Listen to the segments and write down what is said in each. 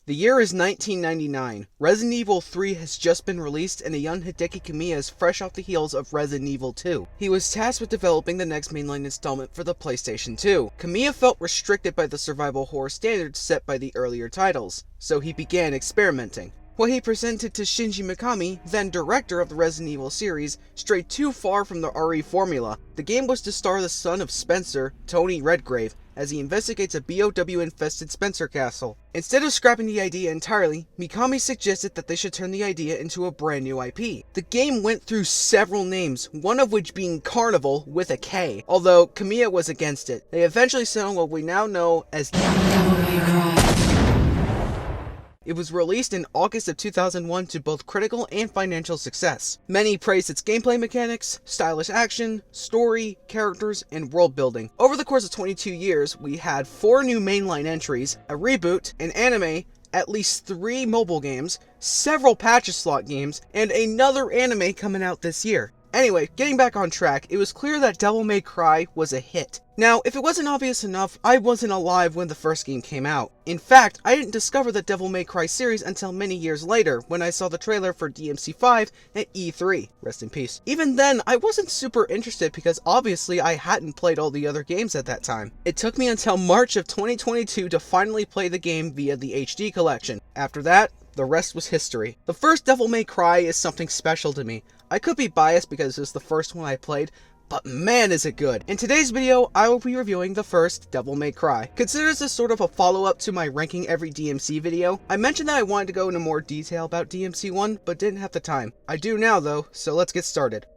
The year is 1999. Resident Evil 3 has just been released and a young Hideki Kamiya is fresh off the heels of Resident Evil 2. He was tasked with developing the next mainline installment for the PlayStation 2. Kamiya felt restricted by the survival horror standards set by the earlier titles, so he began experimenting. What he presented to Shinji Mikami, then director of the Resident Evil series, strayed too far from the RE formula. The game was to star the son of Spencer, Tony Redgrave, as he investigates a BOW-infested Spencer castle. Instead of scrapping the idea entirely, Mikami suggested that they should turn the idea into a brand new IP. The game went through several names, one of which being Carnival with a K, although Kamiya was against it. They eventually settled on what we now know as Devil May Cry. It was released in August of 2001 to both critical and financial success. Many praised its gameplay mechanics, stylish action, story, characters, and world building. Over the course of 22 years, we had 4 new mainline entries, a reboot, an anime, at least 3 mobile games, several patch slot games, and another anime coming out this year. Anyway, getting back on track, it was clear that Devil May Cry was a hit. Now, if it wasn't obvious enough, I wasn't alive when the first game came out. In fact, I didn't discover the Devil May Cry series until many years later, when I saw the trailer for DMC5 at E3. Rest in peace. Even then, I wasn't super interested because obviously I hadn't played all the other games at that time. It took me until March of 2022 to finally play the game via the HD collection. After that, the rest was history. The first Devil May Cry is something special to me. I could be biased because it was the first one I played, but man is it good. In today's video, I will be reviewing the first Devil May Cry. Consider this sort of a follow-up to my ranking every DMC video. I mentioned that I wanted to go into more detail about DMC 1, but didn't have the time. I do now though, so let's get started.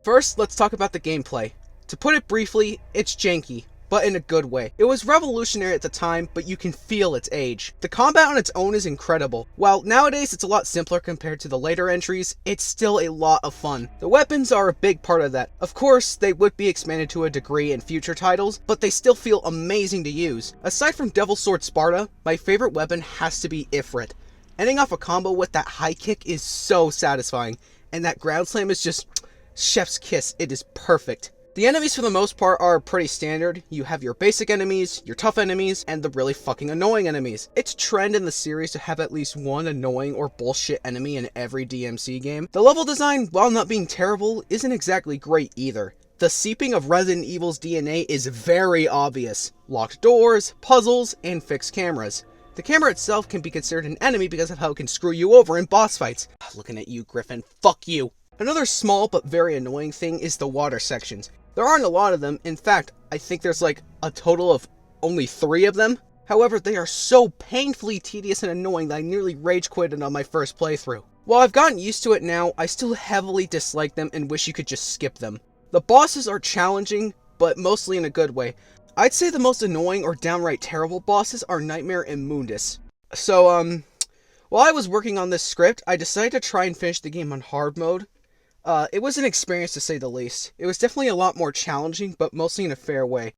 First, let's talk about the gameplay. To put it briefly, it's janky, but in a good way. It was revolutionary at the time, but you can feel its age. The combat on its own is incredible. While nowadays it's a lot simpler compared to the later entries, it's still a lot of fun. The weapons are a big part of that. Of course, they would be expanded to a degree in future titles, but they still feel amazing to use. Aside from Devil Sword Sparta, my favorite weapon has to be Ifrit. Ending off a combo with that high kick is so satisfying, and that ground slam is just chef's kiss. It is perfect. The enemies for the most part are pretty standard. You have your basic enemies, your tough enemies, and the really fucking annoying enemies. It's a trend in the series to have at least one annoying or bullshit enemy in every DMC game. The level design, while not being terrible, isn't exactly great either. The seeping of Resident Evil's DNA is very obvious. Locked doors, puzzles, and fixed cameras. The camera itself can be considered an enemy because of how it can screw you over in boss fights. Looking at you, Griffin. Fuck you. Another small but very annoying thing is the water sections. There aren't a lot of them. In fact, I think there's like a total of only 3 of them. However, they are so painfully tedious and annoying that I nearly rage quitted on my first playthrough. While I've gotten used to it now, I still heavily dislike them and wish you could just skip them. The bosses are challenging, but mostly in a good way. I'd say the most annoying or downright terrible bosses are Nightmare and Mundus. So, while I was working on this script, I decided to try and finish the game on hard mode. It was an experience to say the least. It was definitely a lot more challenging, but mostly in a fair way.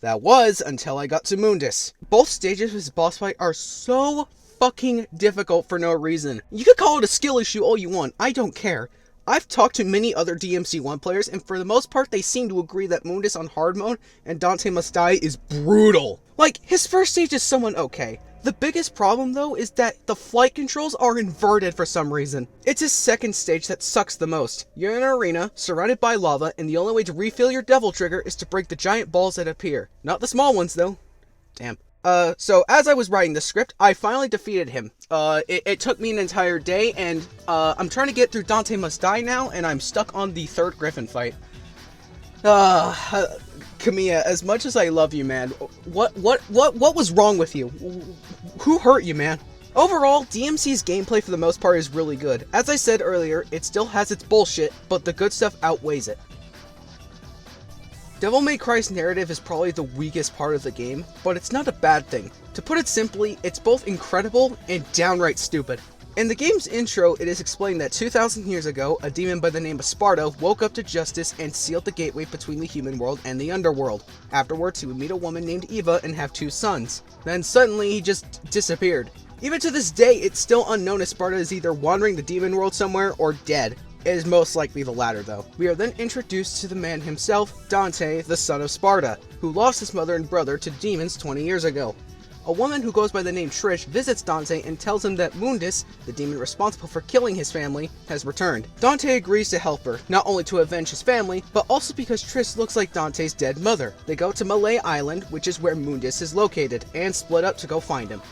That was until I got to Mundus. Both stages of his boss fight are so fucking difficult for no reason. You could call it a skill issue all you want, I don't care. I've talked to many other DMC 1 players, and for the most part they seem to agree that Mundus on hard mode and Dante Must Die is brutal. Like, his first stage is somewhat okay. The biggest problem though is that the flight controls are inverted for some reason. It's his second stage that sucks the most. You're in an arena, surrounded by lava, and the only way to refill your devil trigger is to break the giant balls that appear. Not the small ones though. Damn. So as I was writing the script, I finally defeated him. It took me an entire day, and I'm trying to get through Dante Must Die now, and I'm stuck on the 3rd Griffin fight. Kamiya, as much as I love you, man, what was wrong with you? Who hurt you, man? Overall, DMC's gameplay for the most part is really good. As I said earlier, it still has its bullshit, but the good stuff outweighs it. Devil May Cry's narrative is probably the weakest part of the game, but it's not a bad thing. To put it simply, it's both incredible and downright stupid. In the game's intro, it is explained that 2,000 years ago, a demon by the name of Sparta woke up to justice and sealed the gateway between the human world and the underworld. Afterwards, he would meet a woman named Eva and have 2 sons. Then suddenly, he just disappeared. Even to this day, it's still unknown if Sparta is either wandering the demon world somewhere or dead. It is most likely the latter though. We are then introduced to the man himself, Dante, the son of Sparta, who lost his mother and brother to demons 20 years ago. A woman who goes by the name Trish visits Dante and tells him that Mundus, the demon responsible for killing his family, has returned. Dante agrees to help her, not only to avenge his family, but also because Trish looks like Dante's dead mother. They go to Malay Island, which is where Mundus is located, and split up to go find him.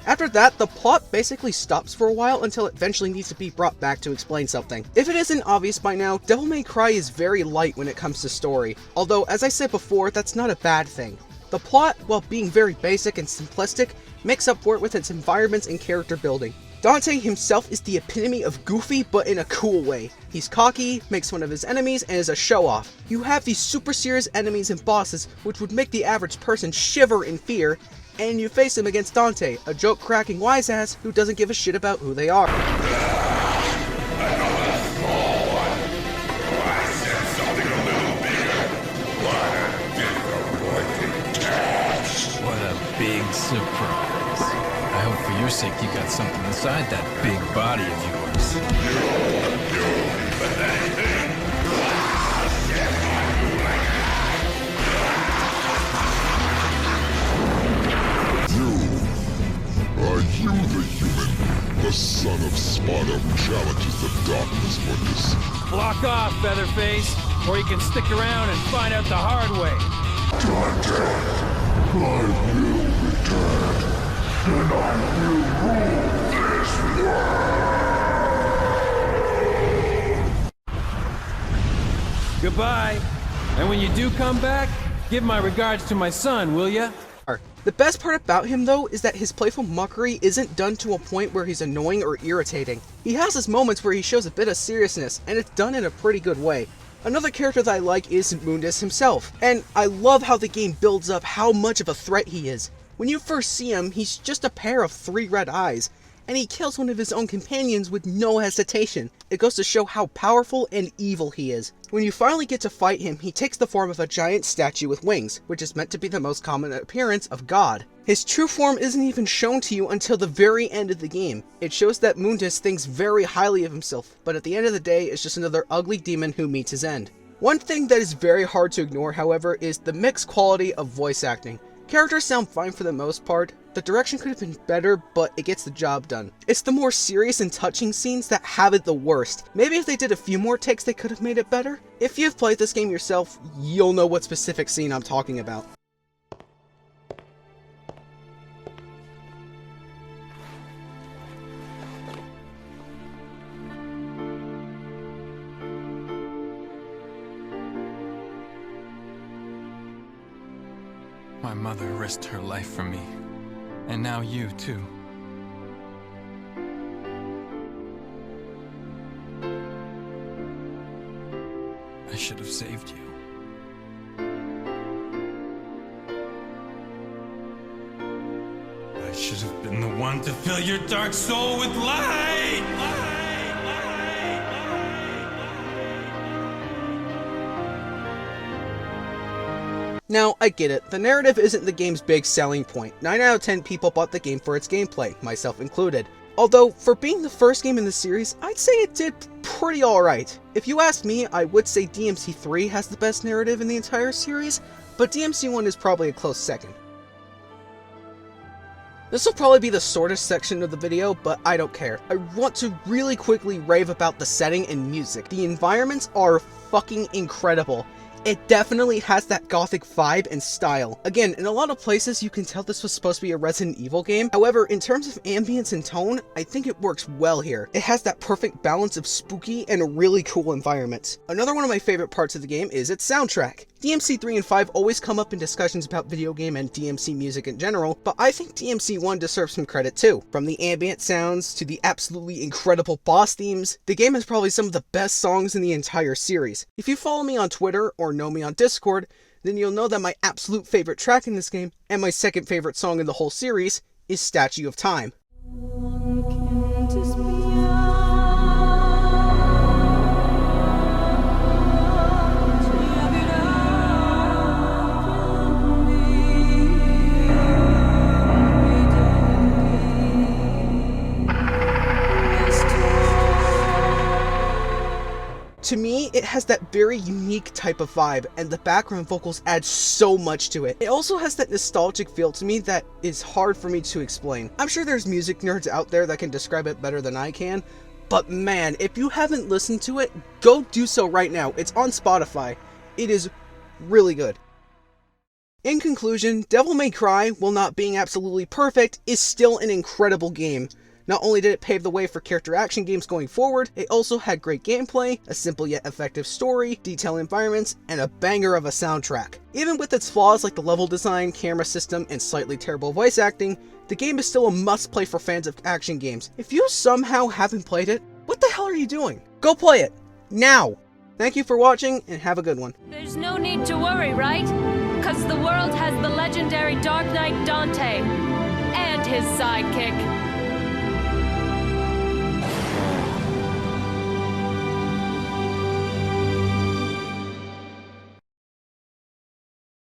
After that, the plot basically stops for a while until it eventually needs to be brought back to explain something. If it isn't obvious by now, Devil May Cry is very light when it comes to story, although as I said before, that's not a bad thing. The plot, while being very basic and simplistic, makes up for it with its environments and character building. Dante himself is the epitome of goofy, but in a cool way. He's cocky, makes fun of his enemies, and is a show-off. You have these super serious enemies and bosses which would make the average person shiver in fear, and you face him against Dante, a joke-cracking wise-ass who doesn't give a shit about who they are. What a big surprise. I hope for your sake you got something inside that big body of yours. Are you the human, the son of Sparta who challenges the darkness for this? Block off, Featherface, or you can stick around and find out the hard way. Dante, I will return, and I will rule this world! Goodbye. And when you do come back, give my regards to my son, will ya? The best part about him though is that his playful muckery isn't done to a point where he's annoying or irritating. He has his moments where he shows a bit of seriousness, and it's done in a pretty good way. Another character that I like is Mundus himself, and I love how the game builds up how much of a threat he is. When you first see him, he's just a pair of 3 red eyes, and he kills one of his own companions with no hesitation. It goes to show how powerful and evil he is. When you finally get to fight him, he takes the form of a giant statue with wings, which is meant to be the most common appearance of God. His true form isn't even shown to you until the very end of the game. It shows that Mundus thinks very highly of himself, but at the end of the day, it's just another ugly demon who meets his end. One thing that is very hard to ignore, however, is the mixed quality of voice acting. Characters sound fine for the most part. The direction could have been better, but it gets the job done. It's the more serious and touching scenes that have it the worst. Maybe if they did a few more takes, they could have made it better. If you've played this game yourself, you'll know what specific scene I'm talking about. My mother risked her life for me. And now you, too. I should have saved you. I should have been the one to fill your dark soul with light! Now, I get it, the narrative isn't the game's big selling point. 9 out of 10 people bought the game for its gameplay, myself included. Although, for being the first game in the series, I'd say it did pretty alright. If you asked me, I would say DMC 3 has the best narrative in the entire series, but DMC 1 is probably a close second. This will probably be the shortest section of the video, but I don't care. I want to really quickly rave about the setting and music. The environments are fucking incredible. It definitely has that gothic vibe and style. Again, in a lot of places you can tell this was supposed to be a Resident Evil game. However, in terms of ambience and tone, I think it works well here. It has that perfect balance of spooky and really cool environments. Another one of my favorite parts of the game is its soundtrack. DMC 3 and 5 always come up in discussions about video game and DMC music in general, but I think DMC 1 deserves some credit too. From the ambient sounds to the absolutely incredible boss themes, the game has probably some of the best songs in the entire series. If you follow me on Twitter or know me on Discord, then you'll know that my absolute favorite track in this game, and my second favorite song in the whole series, is Statue of Time. To me, it has that very unique type of vibe, and the background vocals add so much to it. It also has that nostalgic feel to me that is hard for me to explain. I'm sure there's music nerds out there that can describe it better than I can, but man, if you haven't listened to it, go do so right now. It's on Spotify. It is really good. In conclusion, Devil May Cry, while not being absolutely perfect, is still an incredible game. Not only did it pave the way for character action games going forward, it also had great gameplay, a simple yet effective story, detailed environments, and a banger of a soundtrack. Even with its flaws like the level design, camera system, and slightly terrible voice acting, the game is still a must-play for fans of action games. If you somehow haven't played it, what the hell are you doing? Go play it! Now! Thank you for watching, and have a good one. There's no need to worry, right? 'Cause the world has the legendary Dark Knight Dante and his sidekick.